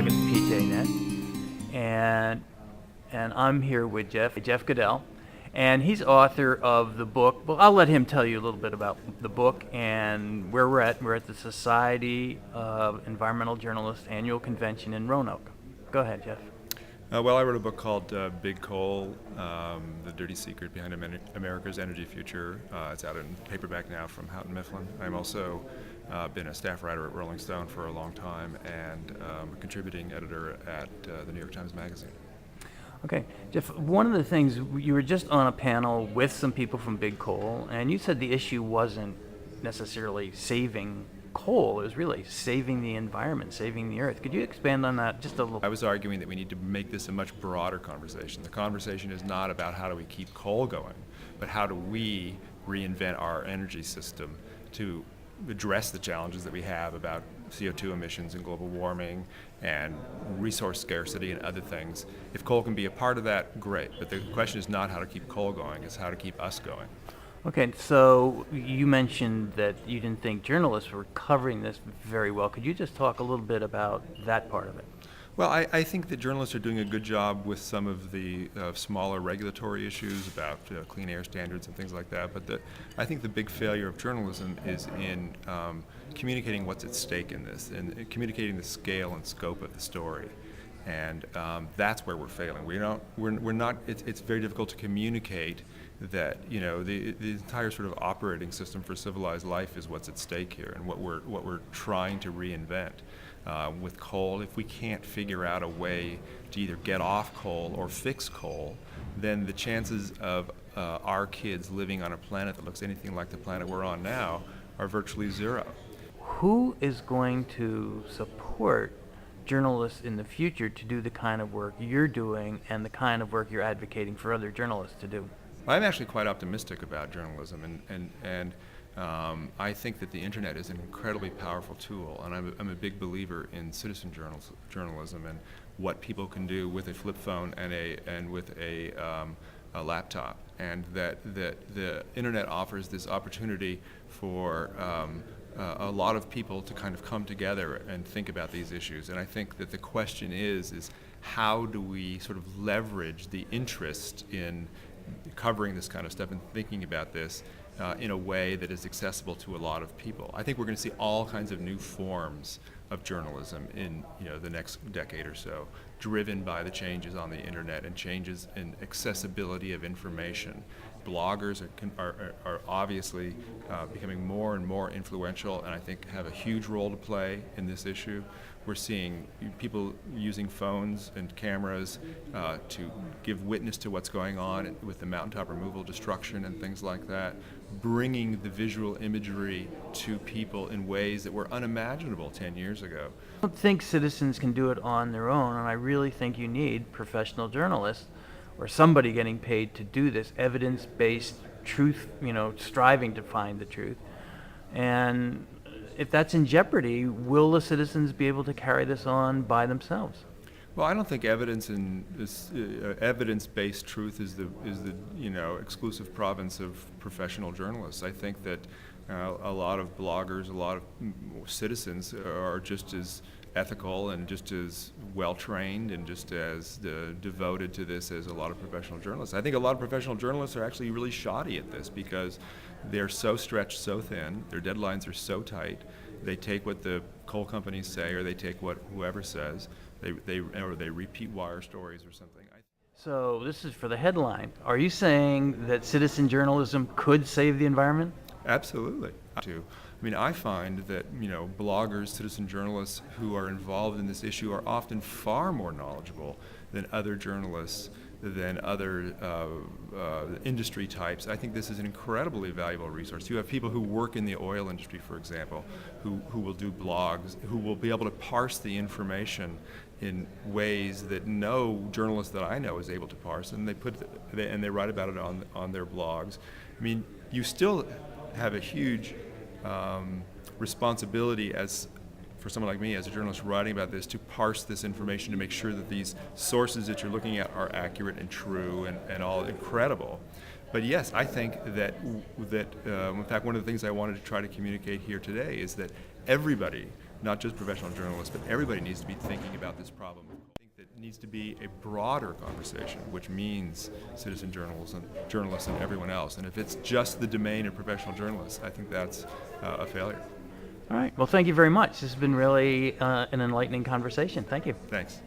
blog at PJNet, and I'm here with Jeff Goodell, and he's author of the book. Well, I'll let him tell you a little bit about the book and where we're at. We're at the Society of Environmental Journalists Annual Convention in Roanoke. Go ahead, Jeff. Well, I wrote a book called Big Coal, The Dirty Secret Behind America's Energy Future. It's out in paperback now from Houghton Mifflin. I'm also been a staff writer at Rollingstone for a long time and a contributing editor at the New York Times Magazine. Okay, Jeff, one of the things, you were just on a panel with some people from Big Coal, and you said the issue wasn't necessarily saving coal, it was really saving the environment, saving the earth. Could you expand on that just a little? I was arguing that we need to make this a much broader conversation. The conversation is not about how do we keep coal going, but how do we reinvent our energy system to address the challenges that we have about CO2 emissions and global warming and resource scarcity and other things. If coal can be a part of that, great. But the question is not how to keep coal going, it's how to keep us going. Okay, so you mentioned that you didn't think journalists were covering this very well. Could you just talk a little bit about that part of it? Well, I think that journalists are doing a good job with some of the smaller regulatory issues about clean air standards and things like that. But I think the big failure of journalism is in communicating what's at stake in this and communicating the scale and scope of the story. And that's where we're failing. We're not. It's very difficult to communicate that the entire sort of operating system for civilized life is what's at stake here, and what we're trying to reinvent. With coal, if we can't figure out a way to either get off coal or fix coal, then the chances of our kids living on a planet that looks anything like the planet we're on now are virtually zero. Who is going to support journalists in the future to do the kind of work you're doing and the kind of work you're advocating for other journalists to do? I'm actually quite optimistic about journalism, and I think that the internet is an incredibly powerful tool, and I'm a big believer in citizen journalism and what people can do with a flip phone and with a laptop, and that the internet offers this opportunity for a lot of people to kind of come together and think about these issues. And I think that the question is how do we sort of leverage the interest in covering this kind of stuff and thinking about this in a way that is accessible to a lot of people. I think we're going to see all kinds of new forms of journalism in the next decade or so, driven by the changes on the internet and changes in accessibility of information. Bloggers are obviously becoming more and more influential, and I think have a huge role to play in this issue. We're seeing people using phones and cameras to give witness to what's going on with the mountaintop removal destruction and things like that, bringing the visual imagery to people in ways that were unimaginable 10 years ago. I don't think citizens can do it on their own, and I really think you need professional journalists or somebody getting paid to do this, evidence-based truth, striving to find the truth. And if that's in jeopardy, will the citizens be able to carry this on by themselves? Well, I don't think evidence-based truth is the exclusive province of professional journalists. I think that a lot of bloggers, a lot of citizens are just as ethical and just as well trained and just as devoted to this as a lot of professional journalists. I think a lot of professional journalists are actually really shoddy at this because they're so stretched so thin, their deadlines are so tight, they take what the coal companies say or they take what whoever says, they repeat wire stories or something. So this is for the headline. Are you saying that citizen journalism could save the environment? Absolutely. I find that bloggers, citizen journalists who are involved in this issue are often far more knowledgeable than other journalists, than other industry types. I think this is an incredibly valuable resource. You have people who work in the oil industry, for example, who will do blogs, who will be able to parse the information in ways that no journalist that I know is able to parse, and they write about it on their blogs. You still have a huge responsibility for someone like me as a journalist writing about this to parse this information to make sure that these sources that you're looking at are accurate and true and all incredible. But yes, I think that in fact one of the things I wanted to try to communicate here today is that everybody not just professional journalists, but everybody needs to be thinking about this problem. I think that needs to be a broader conversation, which means citizen journalists and everyone else. And if it's just the domain of professional journalists, I think that's a failure. All right. Well, thank you very much. This has been really an enlightening conversation. Thank you. Thanks.